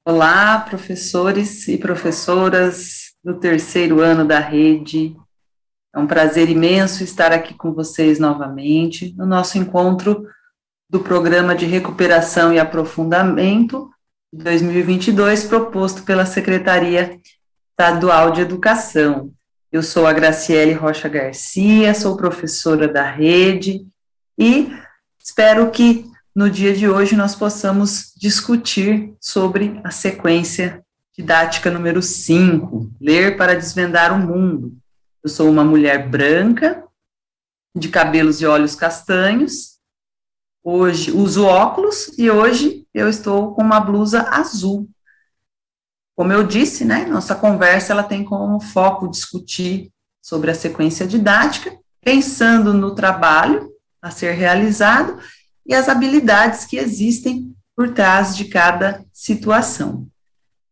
Olá, professores e professoras do terceiro ano da rede. É um prazer imenso estar aqui com vocês novamente no nosso encontro do Programa de Recuperação e Aprofundamento de 2022, proposto pela Secretaria Estadual de Educação. Eu sou a Graciele Rocha Garcia, sou professora da rede e espero que no dia de hoje nós possamos discutir sobre a sequência didática número 5, Ler para Desvendar o Mundo. Eu sou uma mulher branca, de cabelos e olhos castanhos, hoje uso óculos e hoje eu estou com uma blusa azul. Como eu disse, né, nossa conversa ela tem como foco discutir sobre a sequência didática, pensando no trabalho a ser realizado e as habilidades que existem por trás de cada situação.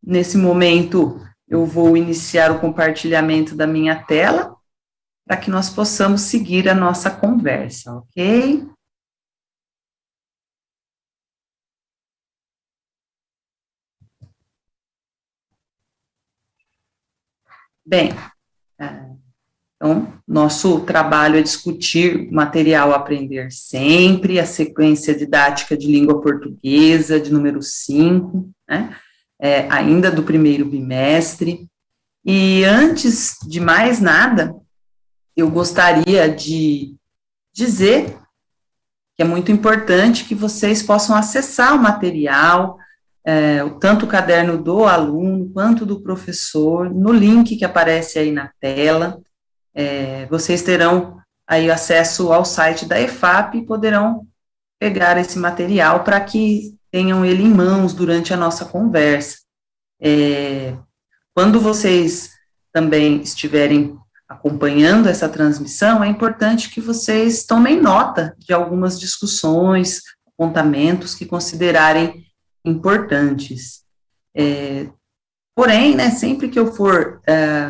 Nesse momento, eu vou iniciar o compartilhamento da minha tela para que nós possamos seguir a nossa conversa, ok? Bem, então, nosso trabalho é discutir o material Aprender Sempre, a sequência didática de língua portuguesa, de número 5, né? Ainda do primeiro bimestre. E antes de mais nada, eu gostaria de dizer que é muito importante que vocês possam acessar o material, tanto o caderno do aluno quanto do professor, no link que aparece aí na tela. Vocês terão aí acesso ao site da EFAP e poderão pegar esse material para que tenham ele em mãos durante a nossa conversa. Quando vocês também estiverem acompanhando essa transmissão, é importante que vocês tomem nota de algumas discussões, apontamentos que considerarem importantes. Porém, né, sempre que eu for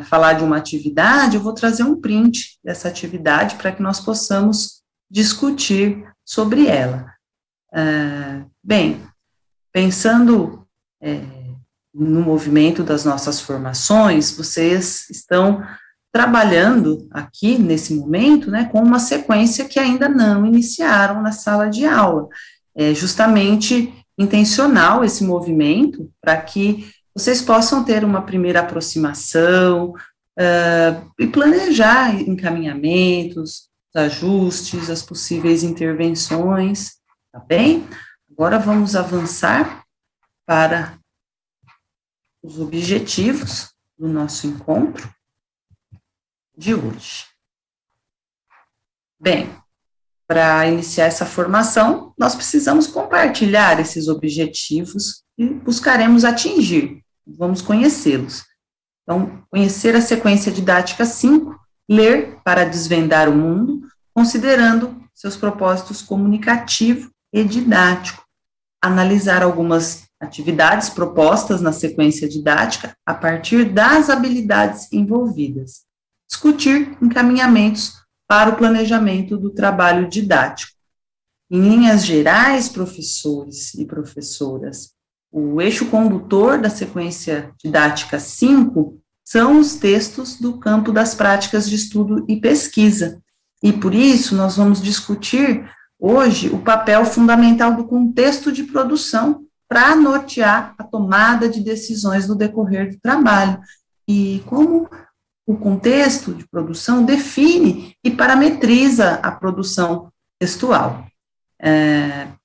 falar de uma atividade, eu vou trazer um print dessa atividade para que nós possamos discutir sobre ela. Bem, pensando no movimento das nossas formações, vocês estão trabalhando aqui, nesse momento, né, com uma sequência que ainda não iniciaram na sala de aula. É justamente intencional esse movimento para que vocês possam ter uma primeira aproximação e planejar encaminhamentos, ajustes, as possíveis intervenções, tá bem? Agora vamos avançar para os objetivos do nosso encontro de hoje. Bem, para iniciar essa formação, nós precisamos compartilhar esses objetivos e buscaremos atingir, vamos conhecê-los. Então, conhecer a sequência didática 5, ler para desvendar o mundo, considerando seus propósitos comunicativo e didático, analisar algumas atividades propostas na sequência didática a partir das habilidades envolvidas, discutir encaminhamentos para o planejamento do trabalho didático. Em linhas gerais, professores e professoras, o eixo condutor da sequência didática 5 são os textos do campo das práticas de estudo e pesquisa. E por isso nós vamos discutir hoje o papel fundamental do contexto de produção para nortear a tomada de decisões no decorrer do trabalho. E como o contexto de produção define e parametriza a produção textual.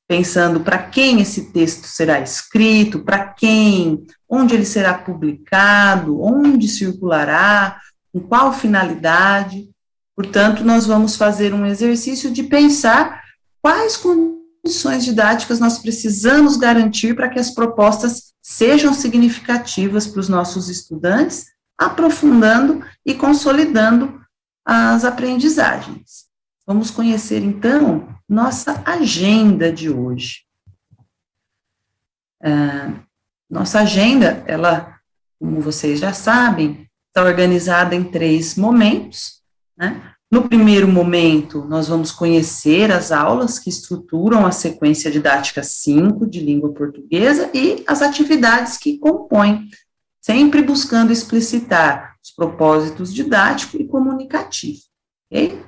Pensando para quem esse texto será escrito, para quem, onde ele será publicado, onde circulará, com qual finalidade. Portanto, nós vamos fazer um exercício de pensar quais condições didáticas nós precisamos garantir para que as propostas sejam significativas para os nossos estudantes, aprofundando e consolidando as aprendizagens. Vamos conhecer, então, nossa agenda de hoje. Nossa agenda, ela, como vocês já sabem, está organizada em 3 momentos, né? No primeiro momento, nós vamos conhecer as aulas que estruturam a sequência didática 5 de língua portuguesa e as atividades que compõem, sempre buscando explicitar os propósitos didático e comunicativo, ok?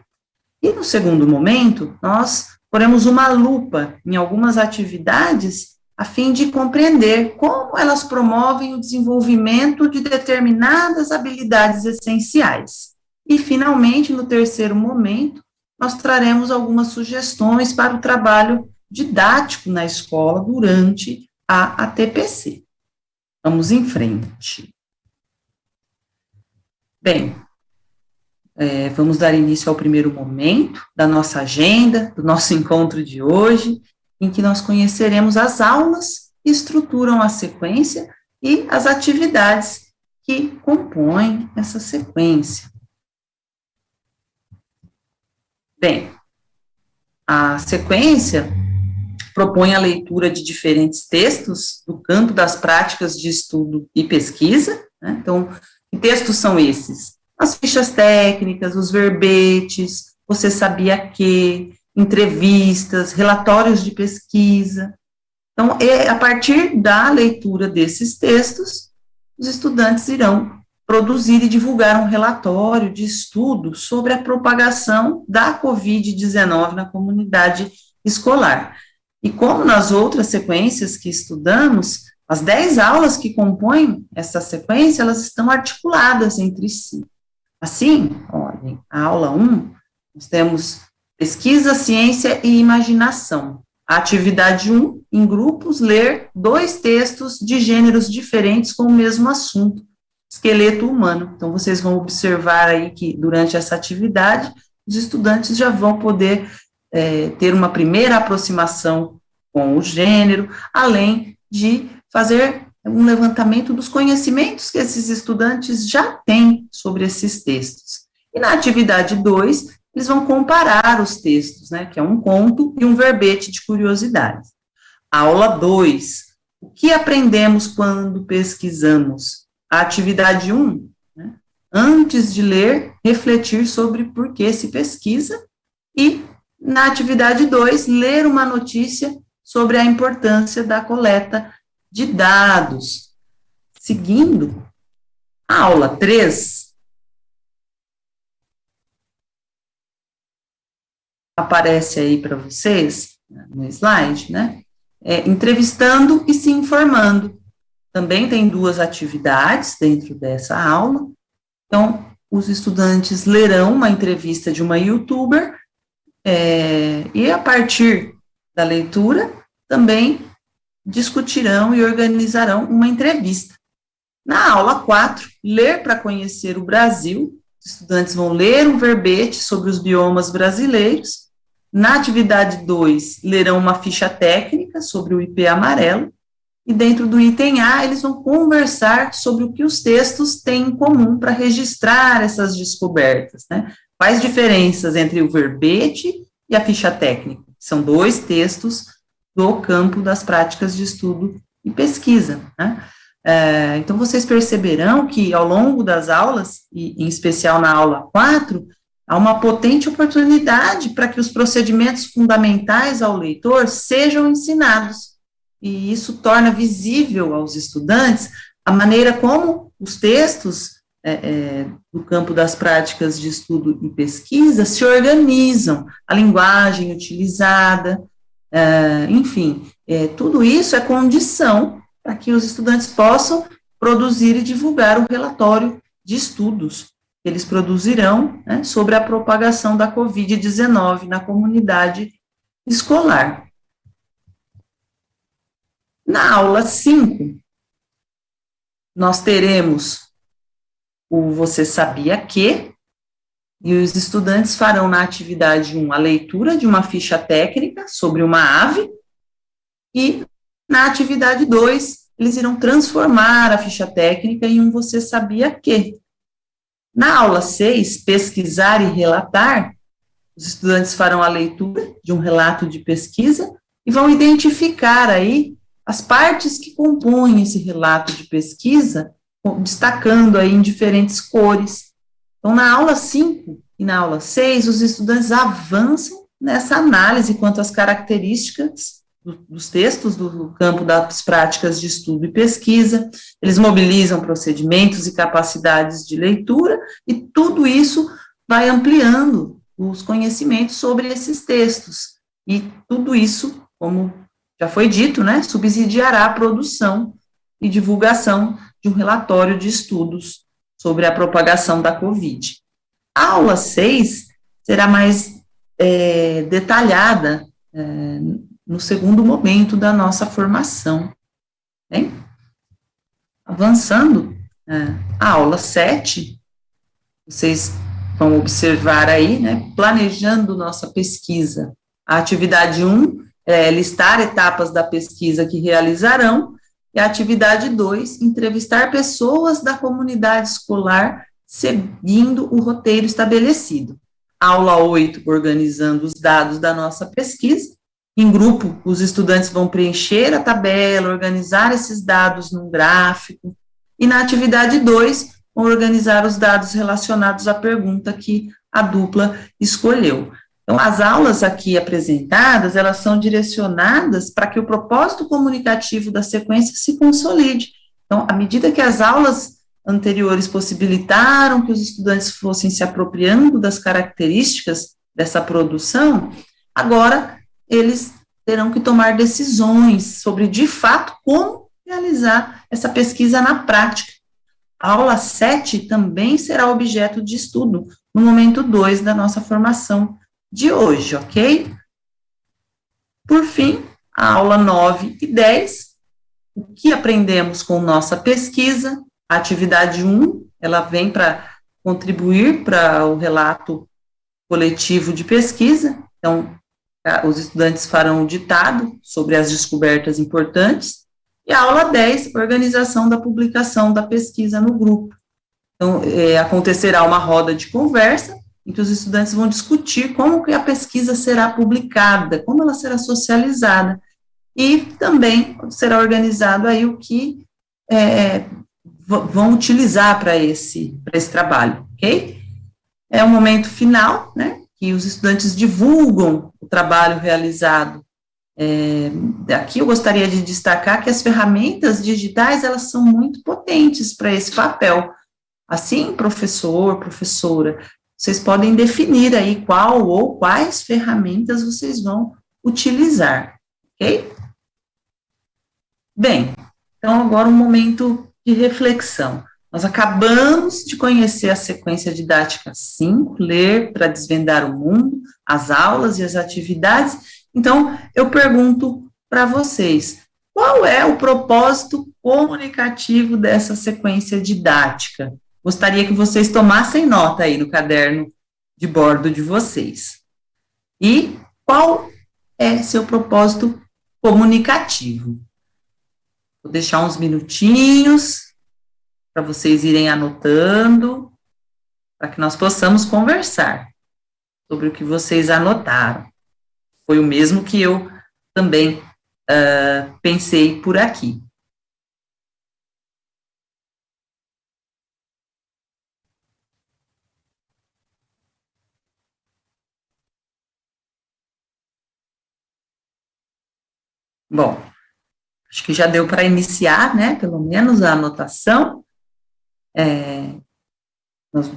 E no segundo momento, nós poremos uma lupa em algumas atividades a fim de compreender como elas promovem o desenvolvimento de determinadas habilidades essenciais. E, finalmente, no terceiro momento, nós traremos algumas sugestões para o trabalho didático na escola durante a ATPC. Vamos em frente. Bem, vamos dar início ao primeiro momento da nossa agenda, do nosso encontro de hoje, em que nós conheceremos as aulas que estruturam a sequência e as atividades que compõem essa sequência. Bem, a sequência propõe a leitura de diferentes textos do campo das práticas de estudo e pesquisa, né? Então, que textos são esses? As fichas técnicas, os verbetes, você sabia que, entrevistas, relatórios de pesquisa. Então, a partir da leitura desses textos, os estudantes irão produzir e divulgar um relatório de estudo sobre a propagação da Covid-19 na comunidade escolar. E como nas outras sequências que estudamos, as 10 aulas que compõem essa sequência, elas estão articuladas entre si. Assim, olhem, a aula 1, nós temos pesquisa, ciência e imaginação. A atividade 1, em grupos, ler 2 textos de gêneros diferentes com o mesmo assunto, esqueleto humano. Então, vocês vão observar aí que, durante essa atividade, os estudantes já vão poder ter uma primeira aproximação com o gênero, além de fazer um levantamento dos conhecimentos que esses estudantes já têm sobre esses textos. E na atividade 2, eles vão comparar os textos, né, que é um conto e um verbete de curiosidade. Aula 2, o que aprendemos quando pesquisamos? A atividade 1, né, antes de ler, refletir sobre por que se pesquisa, e na atividade 2, ler uma notícia sobre a importância da coleta de dados. Seguindo, a aula 3 aparece aí para vocês, no slide, né? Entrevistando e se informando. Também tem 2 atividades dentro dessa aula. Então, os estudantes lerão uma entrevista de uma youtuber, e a partir da leitura, também discutirão e organizarão uma entrevista. Na aula 4, ler para conhecer o Brasil, os estudantes vão ler um verbete sobre os biomas brasileiros. Na atividade 2, lerão uma ficha técnica sobre o IP amarelo, e dentro do item A, eles vão conversar sobre o que os textos têm em comum para registrar essas descobertas, né? Quais diferenças entre o verbete e a ficha técnica? São 2 textos do campo das práticas de estudo e pesquisa, né? Então, vocês perceberão que, ao longo das aulas, e em especial na aula 4, há uma potente oportunidade para que os procedimentos fundamentais ao leitor sejam ensinados, e isso torna visível aos estudantes a maneira como os textos do campo das práticas de estudo e pesquisa se organizam, a linguagem utilizada, enfim, tudo isso é condição para que os estudantes possam produzir e divulgar o relatório de estudos que eles produzirão, né, sobre a propagação da Covid-19 na comunidade escolar. Na aula 5, nós teremos o Você Sabia Que, e os estudantes farão na atividade 1 a leitura de uma ficha técnica sobre uma ave, e na atividade 2, eles irão transformar a ficha técnica em um Você Sabia Que. Na aula 6, Pesquisar e Relatar, os estudantes farão a leitura de um relato de pesquisa e vão identificar aí as partes que compõem esse relato de pesquisa, destacando aí em diferentes cores. Então, na aula 5, e na aula 6, os estudantes avançam nessa análise quanto às características dos textos do campo das práticas de estudo e pesquisa, eles mobilizam procedimentos e capacidades de leitura, e tudo isso vai ampliando os conhecimentos sobre esses textos, e tudo isso, como já foi dito, né, subsidiará a produção e divulgação de um relatório de estudos sobre a propagação da Covid. A aula 6 será mais detalhada no segundo momento da nossa formação. Bem? Avançando, a aula 7, vocês vão observar aí, né, planejando nossa pesquisa. A atividade 1 é listar etapas da pesquisa que realizarão, e a atividade 2, entrevistar pessoas da comunidade escolar seguindo o roteiro estabelecido. Aula 8, organizando os dados da nossa pesquisa. Em grupo, os estudantes vão preencher a tabela, organizar esses dados num gráfico. E na atividade 2, vão organizar os dados relacionados à pergunta que a dupla escolheu. Então, as aulas aqui apresentadas, elas são direcionadas para que o propósito comunicativo da sequência se consolide. Então, à medida que as aulas anteriores possibilitaram que os estudantes fossem se apropriando das características dessa produção, agora eles terão que tomar decisões sobre, de fato, como realizar essa pesquisa na prática. A aula 7 também será objeto de estudo no momento 2 da nossa formação de hoje, ok? Por fim, a aula 9 e 10, o que aprendemos com nossa pesquisa. A atividade 1, ela vem para contribuir para o relato coletivo de pesquisa. Então, os estudantes farão um ditado sobre as descobertas importantes. E a aula 10, organização da publicação da pesquisa no grupo. Então, acontecerá uma roda de conversa, em que os estudantes vão discutir como que a pesquisa será publicada, como ela será socializada, e também será organizado aí o que vão utilizar para esse trabalho, ok? É o momento final, né, que os estudantes divulgam o trabalho realizado. Aqui eu gostaria de destacar que as ferramentas digitais, elas são muito potentes para esse papel. Assim, professor, professora, vocês podem definir aí qual ou quais ferramentas vocês vão utilizar, ok? Bem, então agora um momento de reflexão. Nós acabamos de conhecer a sequência didática 5, ler para desvendar o mundo, as aulas e as atividades. Então, eu pergunto para vocês, qual é o propósito comunicativo dessa sequência didática? Gostaria que vocês tomassem nota aí no caderno de bordo de vocês. E qual é seu propósito comunicativo? Vou deixar uns minutinhos para vocês irem anotando, para que nós possamos conversar sobre o que vocês anotaram. Foi o mesmo que eu também pensei por aqui. Bom, acho que já deu para iniciar, né, pelo menos a anotação. Nós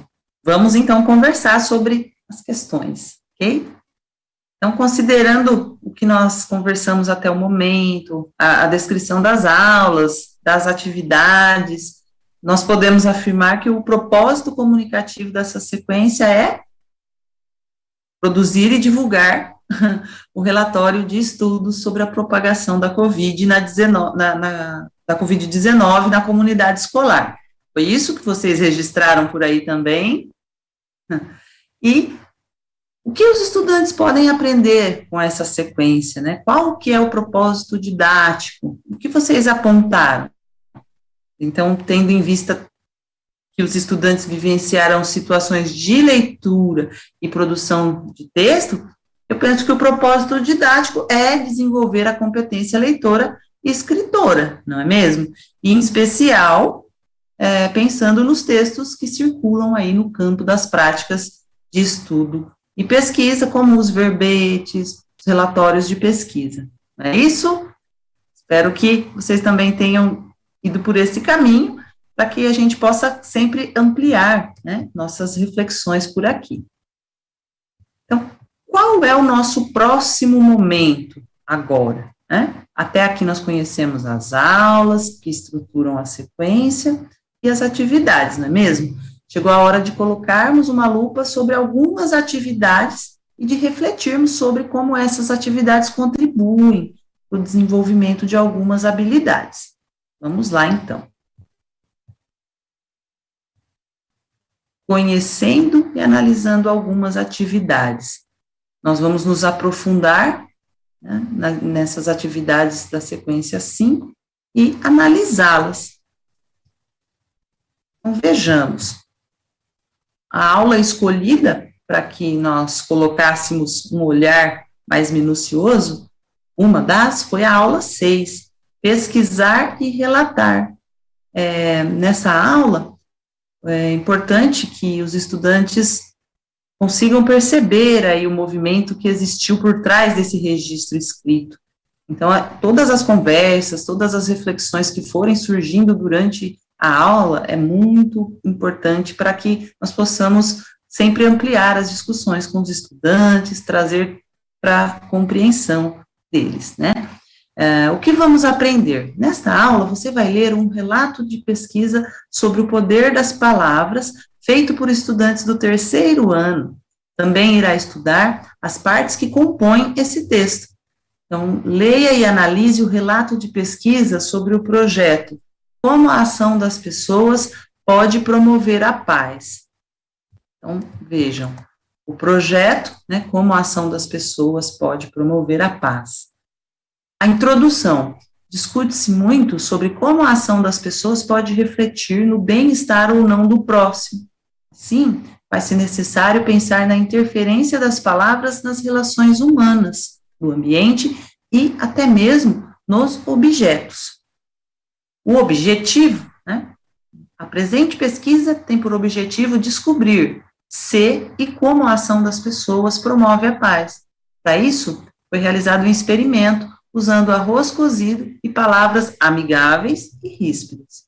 vamos, então, conversar sobre as questões, ok? Então, considerando o que nós conversamos até o momento, a descrição das aulas, das atividades, nós podemos afirmar que o propósito comunicativo dessa sequência é produzir e divulgar o relatório de estudos sobre a propagação da Covid-19 na comunidade escolar. Foi isso que vocês registraram por aí também? E o que os estudantes podem aprender com essa sequência, né? Qual que é o propósito didático? O que vocês apontaram? Então, tendo em vista que os estudantes vivenciaram situações de leitura e produção de texto, eu penso que o propósito didático é desenvolver a competência leitora e escritora, não é mesmo? E, em especial, pensando nos textos que circulam aí no campo das práticas de estudo e pesquisa, como os verbetes, os relatórios de pesquisa. Não é isso? Espero que vocês também tenham ido por esse caminho, para que a gente possa sempre ampliar, né, nossas reflexões por aqui. Então, qual é o nosso próximo momento agora, né? Até aqui nós conhecemos as aulas que estruturam a sequência e as atividades, não é mesmo? Chegou a hora de colocarmos uma lupa sobre algumas atividades e de refletirmos sobre como essas atividades contribuem para o desenvolvimento de algumas habilidades. Vamos lá, então. Conhecendo e analisando algumas atividades. Nós vamos nos aprofundar, né, nessas atividades da sequência 5 e analisá-las. Então, vejamos. A aula escolhida para que nós colocássemos um olhar mais minucioso, uma das foi a aula 6, pesquisar e relatar. Nessa aula, é importante que os estudantes consigam perceber aí o movimento que existiu por trás desse registro escrito. Então, todas as conversas, todas as reflexões que forem surgindo durante a aula é muito importante para que nós possamos sempre ampliar as discussões com os estudantes, trazer para a compreensão deles, né? O que vamos aprender? Nesta aula, você vai ler um relato de pesquisa sobre o poder das palavras, feito por estudantes do 3º ano. Também irá estudar as partes que compõem esse texto. Então, leia e analise o relato de pesquisa sobre o projeto Como a ação das pessoas pode promover a paz. Então, vejam, o projeto, né, Como a ação das pessoas pode promover a paz. A introdução. Discute-se muito sobre como a ação das pessoas pode refletir no bem-estar ou não do próximo. Sim, vai ser necessário pensar na interferência das palavras nas relações humanas, no ambiente e até mesmo nos objetos. O objetivo, né? A presente pesquisa tem por objetivo descobrir se e como a ação das pessoas promove a paz. Para isso, foi realizado um experimento usando arroz cozido e palavras amigáveis e ríspidas.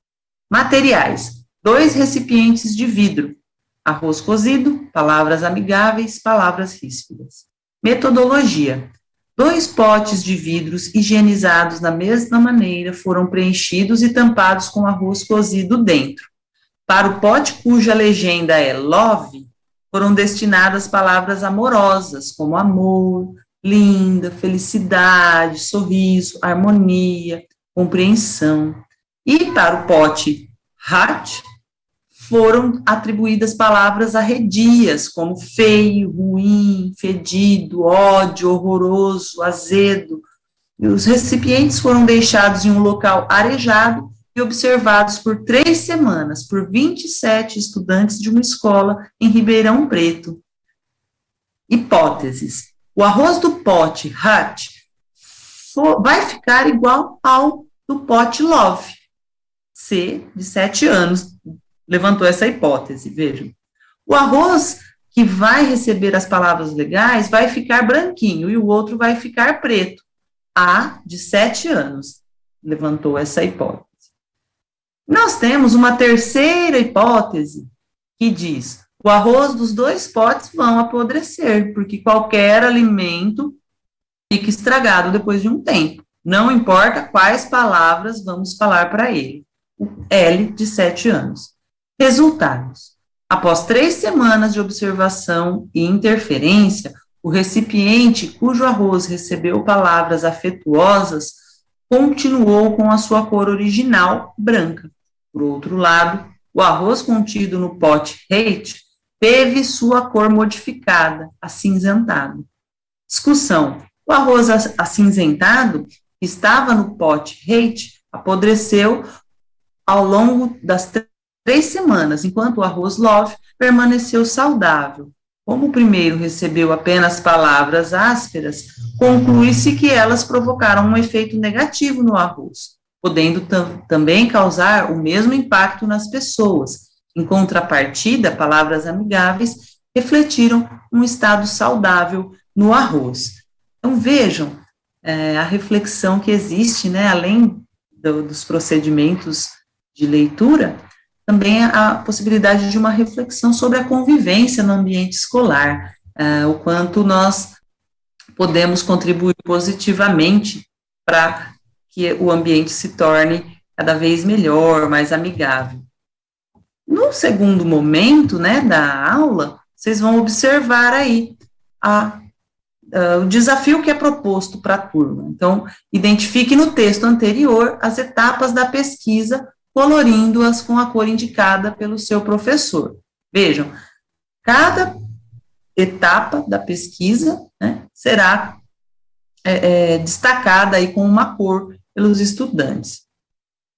Materiais: 2 recipientes de vidro, arroz cozido, palavras amigáveis, palavras ríspidas. Metodologia: 2 potes de vidros higienizados da mesma maneira foram preenchidos e tampados com arroz cozido dentro. Para o pote cuja legenda é love, foram destinadas palavras amorosas, como amor, linda, felicidade, sorriso, harmonia, compreensão. E para o pote heart, foram atribuídas palavras arredias, como feio, ruim, fedido, ódio, horroroso, azedo. E os recipientes foram deixados em um local arejado e observados por 3 semanas por 27 estudantes de uma escola em Ribeirão Preto. Hipóteses: o arroz do pote heart vai ficar igual ao do pote love. C, de 7 anos, levantou essa hipótese, vejam. O arroz que vai receber as palavras legais vai ficar branquinho e o outro vai ficar preto. A, de 7 anos, levantou essa hipótese. Nós temos uma terceira hipótese que diz: o arroz dos 2 potes vão apodrecer, porque qualquer alimento fica estragado depois de um tempo. Não importa quais palavras vamos falar para ele. O L, de 7 anos. Resultados: após 3 semanas de observação e interferência, o recipiente cujo arroz recebeu palavras afetuosas continuou com a sua cor original, branca. Por outro lado, o arroz contido no pote hate teve sua cor modificada, acinzentado. Discussão: o arroz acinzentado, que estava no pote hate, apodreceu ao longo das 3 semanas, enquanto o arroz love permaneceu saudável. Como o primeiro recebeu apenas palavras ásperas, conclui-se que elas provocaram um efeito negativo no arroz, podendo também causar o mesmo impacto nas pessoas. Em contrapartida, palavras amigáveis refletiram um estado saudável no arroz. Então, vejam a reflexão que existe, né, além dos procedimentos de leitura, também a possibilidade de uma reflexão sobre a convivência no ambiente escolar, o quanto nós podemos contribuir positivamente para que o ambiente se torne cada vez melhor, mais amigável. No segundo momento, né, da aula, vocês vão observar aí o desafio que é proposto para a turma. Então, identifique no texto anterior as etapas da pesquisa, colorindo-as com a cor indicada pelo seu professor. Vejam, cada etapa da pesquisa, né, será destacada aí com uma cor pelos estudantes.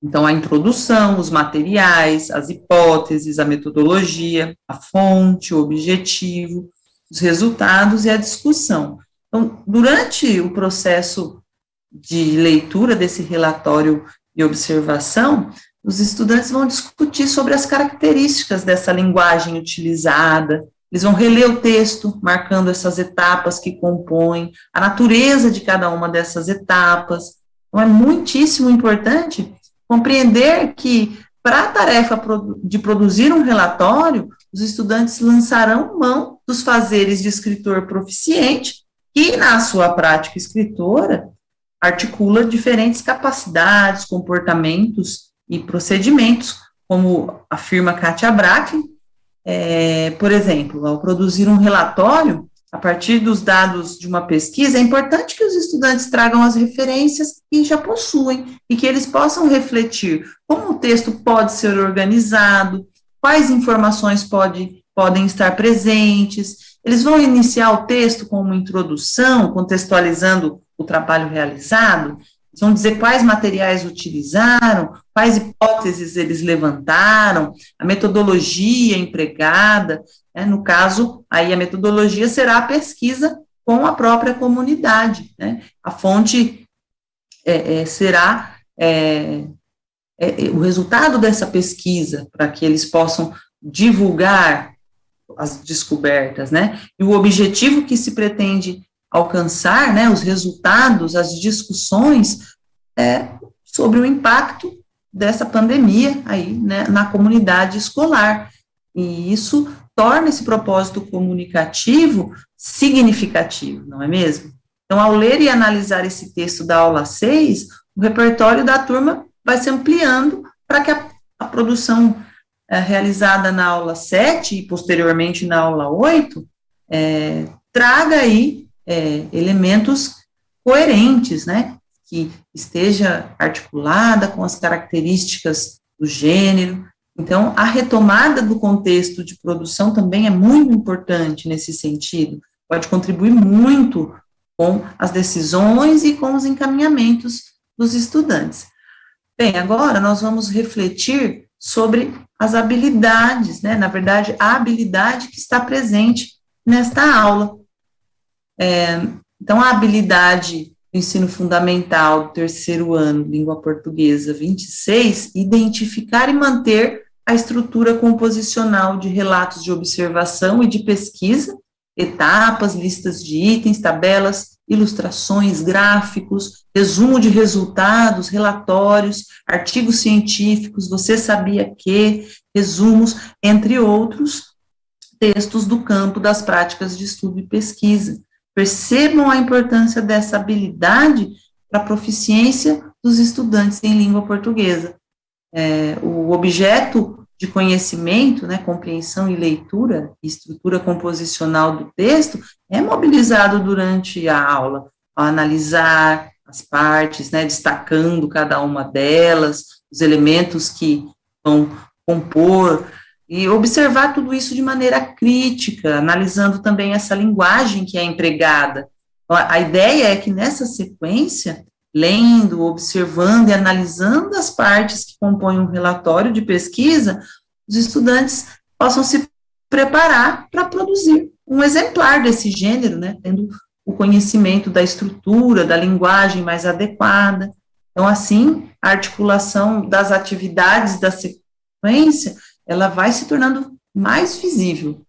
Então, a introdução, os materiais, as hipóteses, a metodologia, a fonte, o objetivo, os resultados e a discussão. Então, durante o processo de leitura desse relatório e observação, os estudantes vão discutir sobre as características dessa linguagem utilizada, eles vão reler o texto, marcando essas etapas que compõem, a natureza de cada uma dessas etapas. Então, é muitíssimo importante compreender que, para a tarefa de produzir um relatório, os estudantes lançarão mão dos fazeres de escritor proficiente e, na sua prática escritora, articula diferentes capacidades, comportamentos e procedimentos, como afirma Katia Bracken. Por exemplo, ao produzir um relatório, a partir dos dados de uma pesquisa, é importante que os estudantes tragam as referências que já possuem e que eles possam refletir como o texto pode ser organizado, quais informações podem estar presentes. Eles vão iniciar o texto com uma introdução, contextualizando o trabalho realizado, eles vão dizer quais materiais utilizaram, quais hipóteses eles levantaram, a metodologia empregada, né? No caso, aí a metodologia será a pesquisa com a própria comunidade, né? A fonte será o resultado dessa pesquisa, para que eles possam divulgar as descobertas, né? E o objetivo que se pretende alcançar, né, os resultados, as discussões sobre o impacto dessa pandemia aí, né, na comunidade escolar. E isso torna esse propósito comunicativo significativo, não é mesmo? Então, ao ler e analisar esse texto da aula 6, o repertório da turma vai se ampliando para que a produção realizada na aula 7 e posteriormente na aula 8 traga aí elementos coerentes, né, que esteja articulada com as características do gênero. Então, a retomada do contexto de produção também é muito importante nesse sentido, pode contribuir muito com as decisões e com os encaminhamentos dos estudantes. Bem, agora nós vamos refletir sobre as habilidades, né, na verdade, a habilidade que está presente nesta aula. Então, a habilidade do ensino fundamental do terceiro ano, língua portuguesa 26, identificar e manter a estrutura composicional de relatos de observação e de pesquisa, etapas, listas de itens, tabelas, ilustrações, gráficos, resumo de resultados, relatórios, artigos científicos, você sabia que, resumos, entre outros textos do campo das práticas de estudo e pesquisa. Percebam a importância dessa habilidade para a proficiência dos estudantes em língua portuguesa. O objeto de conhecimento, né, compreensão e leitura, estrutura composicional do texto, é mobilizado durante a aula, ao analisar as partes, né, destacando cada uma delas, os elementos que vão compor, e observar tudo isso de maneira crítica, analisando também essa linguagem que é empregada. A ideia é que nessa sequência, lendo, observando e analisando as partes que compõem um relatório de pesquisa, os estudantes possam se preparar para produzir um exemplar desse gênero, né, tendo o conhecimento da estrutura, da linguagem mais adequada. Então, assim, a articulação das atividades da sequência, ela vai se tornando mais visível.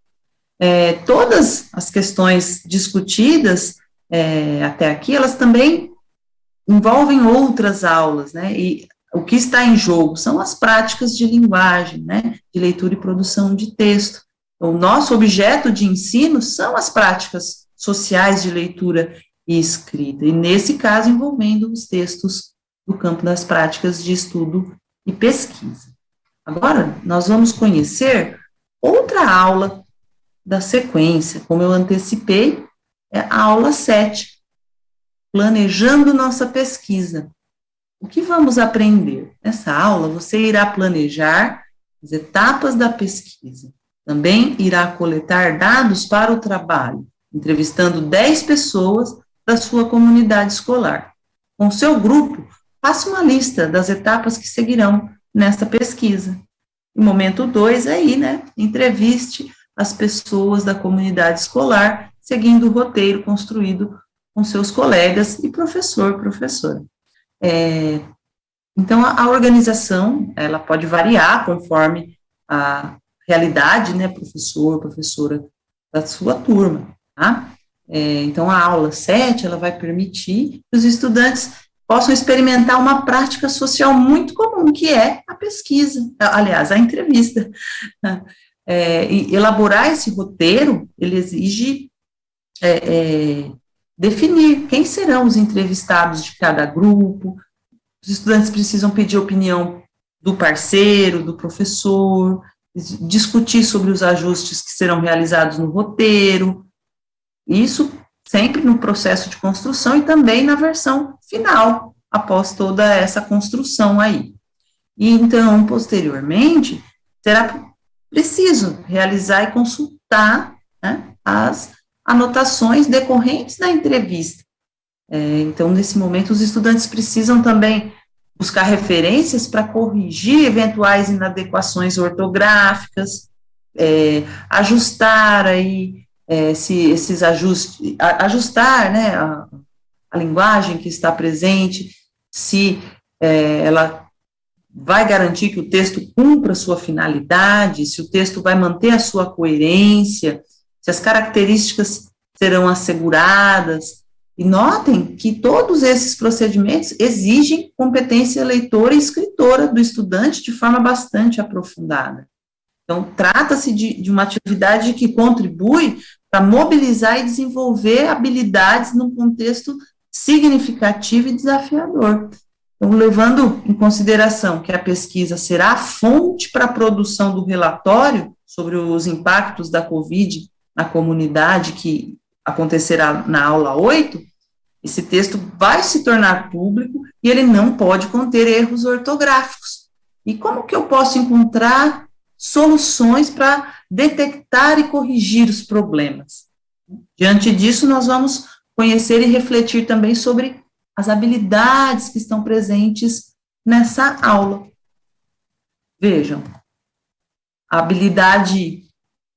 Todas as questões discutidas até aqui, elas também envolvem outras aulas, né, e o que está em jogo são as práticas de linguagem, né, de leitura e produção de texto. O nosso objeto de ensino são as práticas sociais de leitura e escrita, e nesse caso envolvendo os textos do campo das práticas de estudo e pesquisa. Agora, nós vamos conhecer outra aula da sequência, como eu antecipei, é a aula 7, planejando nossa pesquisa. O que vamos aprender? Nessa aula, você irá planejar as etapas da pesquisa. Também irá coletar dados para o trabalho, entrevistando 10 pessoas da sua comunidade escolar. Com seu grupo, faça uma lista das etapas que seguirão nessa pesquisa. E momento 2 aí, né, entreviste as pessoas da comunidade escolar, seguindo o roteiro construído com seus colegas e professora. Então, a organização, ela pode variar conforme a realidade, né, professora da sua turma, tá? Então, a aula 7, ela vai permitir que os estudantes possam experimentar uma prática social muito comum, que é a pesquisa, aliás, a entrevista. E elaborar esse roteiro, ele exige definir quem serão os entrevistados de cada grupo. Os estudantes precisam pedir opinião do parceiro, do professor, discutir sobre os ajustes que serão realizados no roteiro, isso sempre no processo de construção e também na versão final, após toda essa construção aí. E então, posteriormente, será preciso realizar e consultar, né, as anotações decorrentes da entrevista. Então, nesse momento, os estudantes precisam também buscar referências para corrigir eventuais inadequações ortográficas, ajustar aí, esses ajustes, ajustar, né, a linguagem que está presente, se ela vai garantir que o texto cumpra a sua finalidade, se o texto vai manter a sua coerência, se as características serão asseguradas. E notem que todos esses procedimentos exigem competência leitora e escritora do estudante de forma bastante aprofundada. Então, trata-se de uma atividade que contribui para mobilizar e desenvolver habilidades num contexto significativo e desafiador. Então, levando em consideração que a pesquisa será a fonte para a produção do relatório sobre os impactos da Covid na comunidade, que acontecerá na aula 8, esse texto vai se tornar público e ele não pode conter erros ortográficos. E como que eu posso encontrar soluções para detectar e corrigir os problemas? Diante disso, nós vamos conhecer e refletir também sobre as habilidades que estão presentes nessa aula. Vejam, a habilidade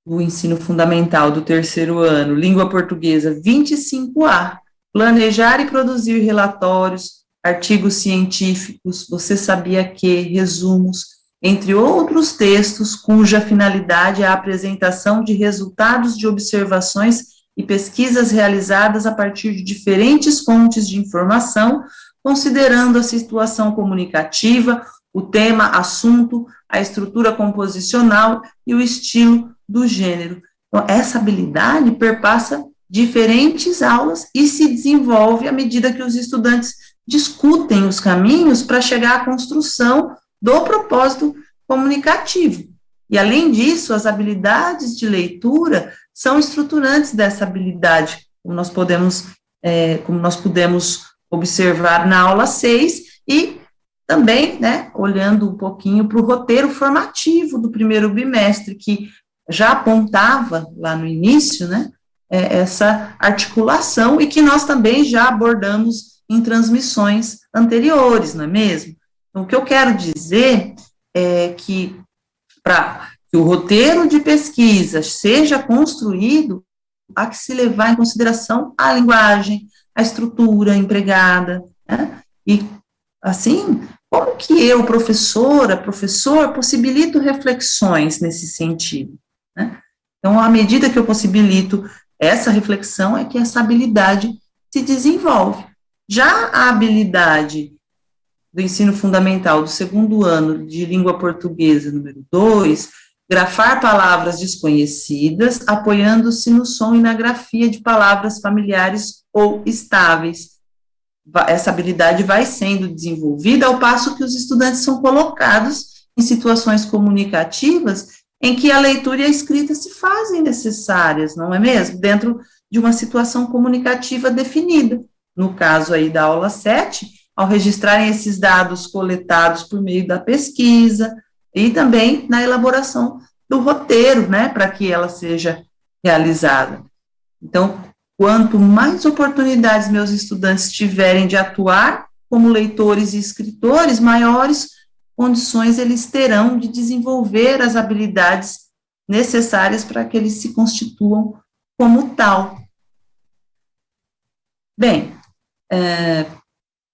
do ensino fundamental do 3º ano, língua portuguesa 25A, planejar e produzir relatórios, artigos científicos, você sabia que, resumos, entre outros textos cuja finalidade é a apresentação de resultados de observações e pesquisas realizadas a partir de diferentes fontes de informação, considerando a situação comunicativa, o tema, assunto, a estrutura composicional e o estilo do gênero. Então, essa habilidade perpassa diferentes aulas e se desenvolve à medida que os estudantes discutem os caminhos para chegar à construção do propósito comunicativo. E, além disso, as habilidades de leitura são estruturantes dessa habilidade, como nós pudemos observar na aula 6, e também, né, olhando um pouquinho para o roteiro formativo do primeiro bimestre, que já apontava lá no início, né, essa articulação, e que nós também já abordamos em transmissões anteriores, não é mesmo? Então, o que eu quero dizer é que, para que o roteiro de pesquisa seja construído, há que se levar em consideração a linguagem, a estrutura empregada, né? E, assim, como que eu, professor, possibilito reflexões nesse sentido, né? Então, à medida que eu possibilito essa reflexão, é que essa habilidade se desenvolve. Já a habilidade do ensino fundamental do segundo ano de língua portuguesa, número 2, grafar palavras desconhecidas, apoiando-se no som e na grafia de palavras familiares ou estáveis. Essa habilidade vai sendo desenvolvida ao passo que os estudantes são colocados em situações comunicativas em que a leitura e a escrita se fazem necessárias, não é mesmo? Dentro de uma situação comunicativa definida. No caso aí da aula 7, ao registrarem esses dados coletados por meio da pesquisa e também na elaboração do roteiro, né, para que ela seja realizada. Então, quanto mais oportunidades meus estudantes tiverem de atuar como leitores e escritores, maiores condições eles terão de desenvolver as habilidades necessárias para que eles se constituam como tal. Bem,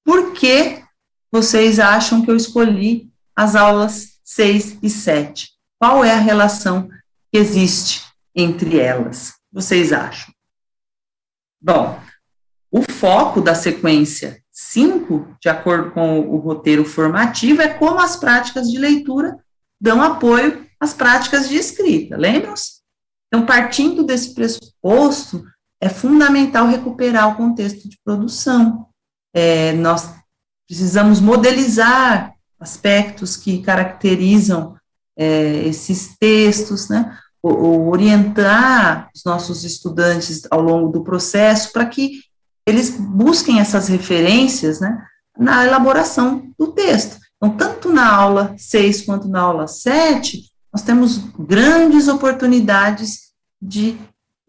por que vocês acham que eu escolhi as aulas 6 e 7? Qual é a relação que existe entre elas? Vocês acham? Bom, o foco da sequência 5, de acordo com o roteiro formativo, é como as práticas de leitura dão apoio às práticas de escrita, lembram-se? Então, partindo desse pressuposto, é fundamental recuperar o contexto de produção. Nós precisamos modelizar aspectos que caracterizam esses textos, né? Orientar os nossos estudantes ao longo do processo para que eles busquem essas referências, né, na elaboração do texto. Então, tanto na aula 6 quanto na aula 7, nós temos grandes oportunidades de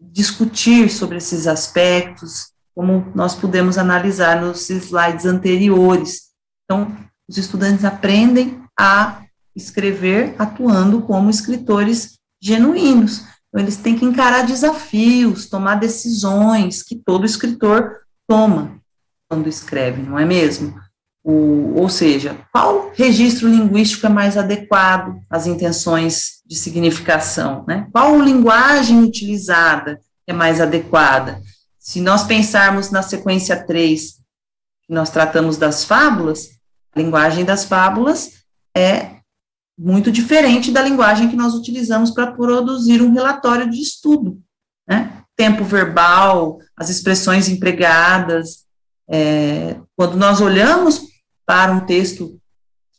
discutir sobre esses aspectos, como nós pudemos analisar nos slides anteriores. Então, os estudantes aprendem a escrever atuando como escritores genuínos. Então, eles têm que encarar desafios, tomar decisões que todo escritor toma quando escreve, não é mesmo? Ou seja, qual registro linguístico é mais adequado às intenções de significação, né? Qual linguagem utilizada é mais adequada? Se nós pensarmos na sequência 3, que nós tratamos das fábulas, a linguagem das fábulas é muito diferente da linguagem que nós utilizamos para produzir um relatório de estudo, né? Tempo verbal, as expressões empregadas. Quando nós olhamos para um texto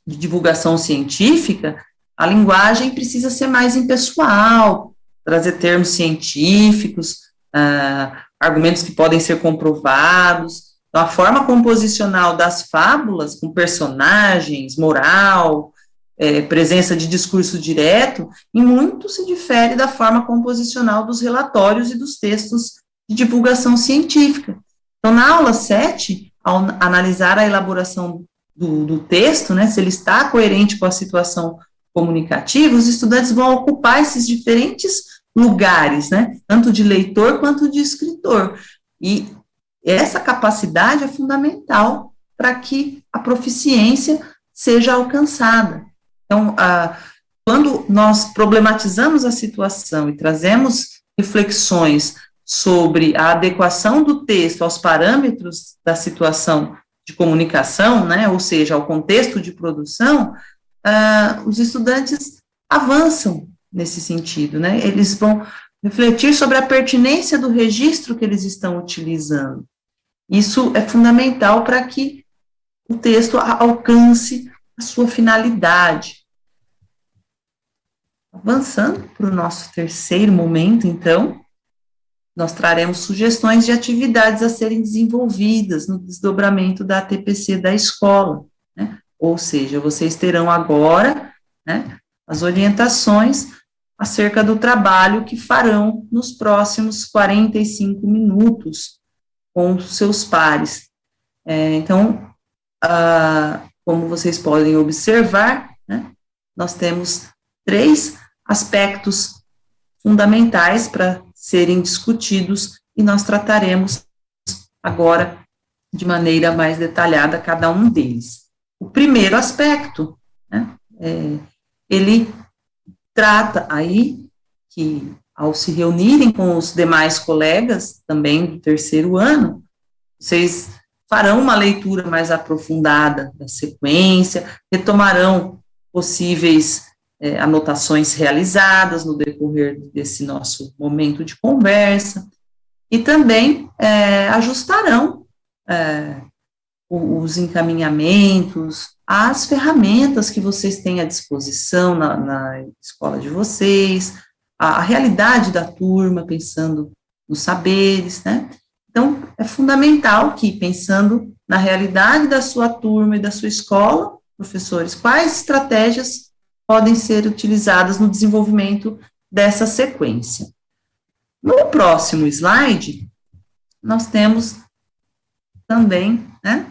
de divulgação científica, a linguagem precisa ser mais impessoal, trazer termos científicos, argumentos que podem ser comprovados. Então, a forma composicional das fábulas, com personagens, moral, presença de discurso direto, em muito se difere da forma composicional dos relatórios e dos textos de divulgação científica. Então, na aula 7, ao analisar a elaboração do texto, né, se ele está coerente com a situação comunicativa, os estudantes vão ocupar esses diferentes lugares, né, tanto de leitor quanto de escritor. E essa capacidade é fundamental para que a proficiência seja alcançada. Então, quando nós problematizamos a situação e trazemos reflexões sobre a adequação do texto aos parâmetros da situação de comunicação, né, ou seja, ao contexto de produção, os estudantes avançam nesse sentido, né, eles vão refletir sobre a pertinência do registro que eles estão utilizando. Isso é fundamental para que o texto alcance a sua finalidade. Avançando para o nosso terceiro momento, então, nós traremos sugestões de atividades a serem desenvolvidas no desdobramento da ATPC da escola, né? Ou seja, vocês terão agora, né, as orientações acerca do trabalho que farão nos próximos 45 minutos com seus pares. Então, como vocês podem observar, né, nós temos 3 aspectos fundamentais para serem discutidos e nós trataremos agora de maneira mais detalhada cada um deles. O primeiro aspecto, né, ele trata aí que ao se reunirem com os demais colegas, também do terceiro ano, vocês farão uma leitura mais aprofundada da sequência, retomarão possíveis anotações realizadas no decorrer desse nosso momento de conversa, e também ajustarão os encaminhamentos, as ferramentas que vocês têm à disposição na escola de vocês, a realidade da turma, pensando nos saberes, né? Então, é fundamental que, pensando na realidade da sua turma e da sua escola, professores, quais estratégias podem ser utilizadas no desenvolvimento dessa sequência. No próximo slide, nós temos também, né,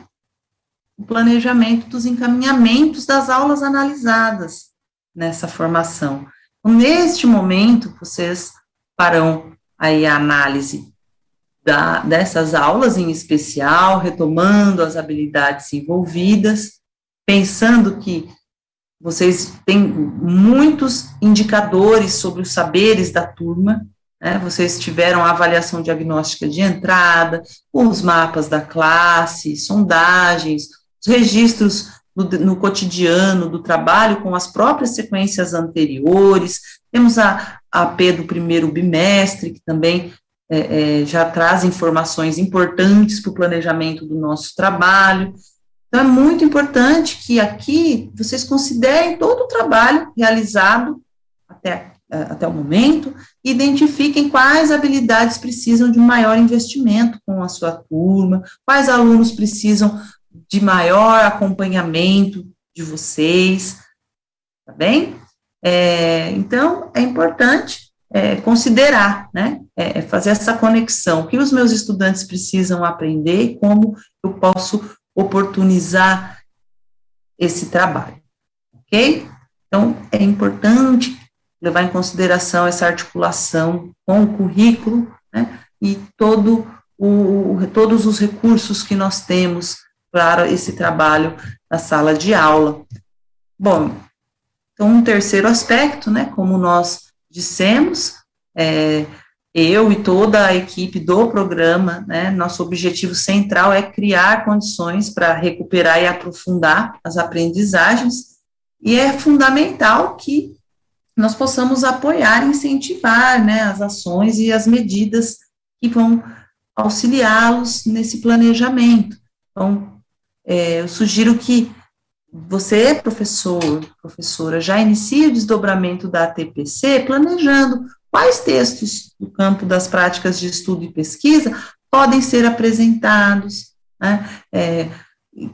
o planejamento dos encaminhamentos das aulas analisadas nessa formação. Então, neste momento, vocês farão aí a análise dessas aulas em especial, retomando as habilidades envolvidas, pensando que vocês têm muitos indicadores sobre os saberes da turma, né? Vocês tiveram a avaliação diagnóstica de entrada, os mapas da classe, sondagens, os registros no cotidiano do trabalho com as próprias sequências anteriores, temos a AP do primeiro bimestre, que também já traz informações importantes para o planejamento do nosso trabalho. Então, é muito importante que aqui vocês considerem todo o trabalho realizado até o momento e identifiquem quais habilidades precisam de um maior investimento com a sua turma, quais alunos precisam de maior acompanhamento de vocês, tá bem? Então, é importante considerar, né, fazer essa conexão, o que os meus estudantes precisam aprender e como eu posso oportunizar esse trabalho, ok? Então, é importante levar em consideração essa articulação com o currículo, né, e todos os recursos que nós temos para esse trabalho na sala de aula. Bom, então, um terceiro aspecto, né, como nós dissemos, eu e toda a equipe do programa, né, nosso objetivo central é criar condições para recuperar e aprofundar as aprendizagens, e é fundamental que nós possamos apoiar e incentivar, né, as ações e as medidas que vão auxiliá-los nesse planejamento. Então, eu sugiro que você, professora, já inicie o desdobramento da ATPC planejando quais textos do campo das práticas de estudo e pesquisa podem ser apresentados, né,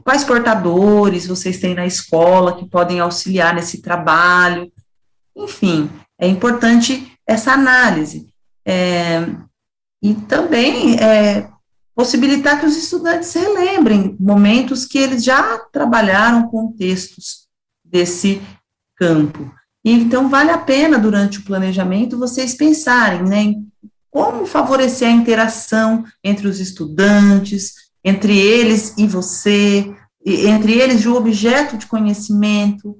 quais portadores vocês têm na escola que podem auxiliar nesse trabalho. Enfim, é importante essa análise. E também possibilitar que os estudantes relembrem momentos que eles já trabalharam com textos desse campo. E, então, vale a pena, durante o planejamento, vocês pensarem, né, em como favorecer a interação entre os estudantes, entre eles e você, entre eles e o objeto de conhecimento,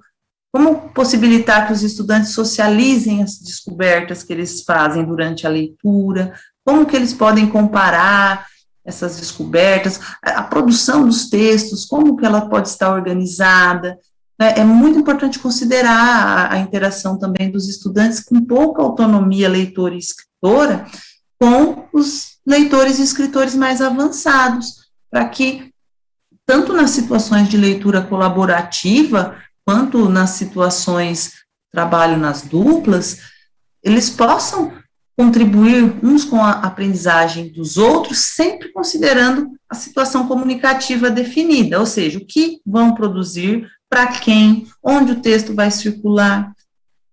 como possibilitar que os estudantes socializem as descobertas que eles fazem durante a leitura, como que eles podem comparar essas descobertas, a produção dos textos, como que ela pode estar organizada. É muito importante considerar a interação também dos estudantes com pouca autonomia leitora e escritora com os leitores e escritores mais avançados, para que, tanto nas situações de leitura colaborativa, quanto nas situações de trabalho nas duplas, eles possam contribuir uns com a aprendizagem dos outros, sempre considerando a situação comunicativa definida, ou seja, o que vão produzir, para quem, onde o texto vai circular.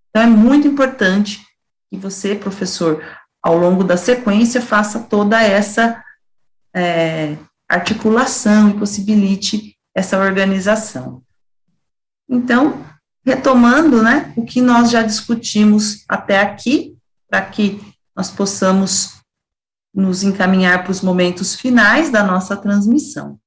Então, é muito importante que você, professor, ao longo da sequência, faça toda essa articulação e possibilite essa organização. Então, retomando, né, o que nós já discutimos até aqui, para que nós possamos nos encaminhar para os momentos finais da nossa transmissão.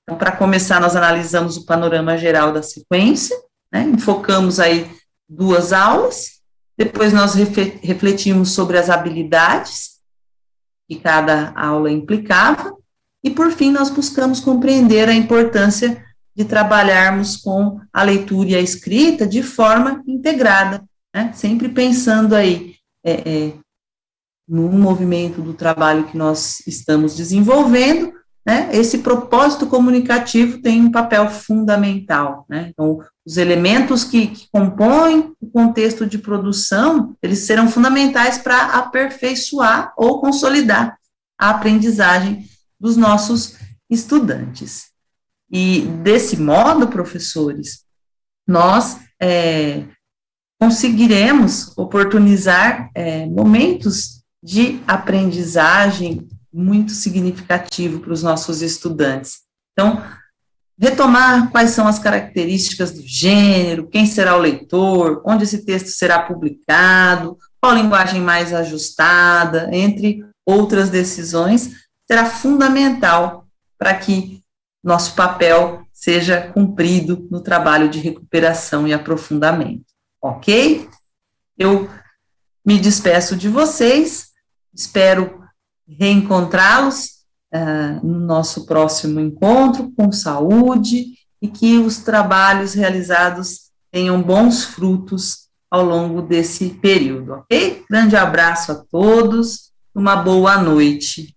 Então, para começar, nós analisamos o panorama geral da sequência, né, enfocamos aí 2 aulas, Depois nós refletimos sobre as habilidades que cada aula implicava, e por fim nós buscamos compreender a importância de trabalharmos com a leitura e a escrita de forma integrada, né? Sempre pensando aí no movimento do trabalho que nós estamos desenvolvendo, né? Esse propósito comunicativo tem um papel fundamental, né? Então, os elementos que compõem o contexto de produção, eles serão fundamentais para aperfeiçoar ou consolidar a aprendizagem dos nossos estudantes. E, desse modo, professores, nós conseguiremos oportunizar momentos de aprendizagem muito significativo para os nossos estudantes. Então, retomar quais são as características do gênero, quem será o leitor, onde esse texto será publicado, qual linguagem mais ajustada, entre outras decisões, será fundamental para que nosso papel seja cumprido no trabalho de recuperação e aprofundamento. Ok? Eu me despeço de vocês, espero reencontrá-los no nosso próximo encontro, com saúde, e que os trabalhos realizados tenham bons frutos ao longo desse período, ok? Grande abraço a todos, uma boa noite.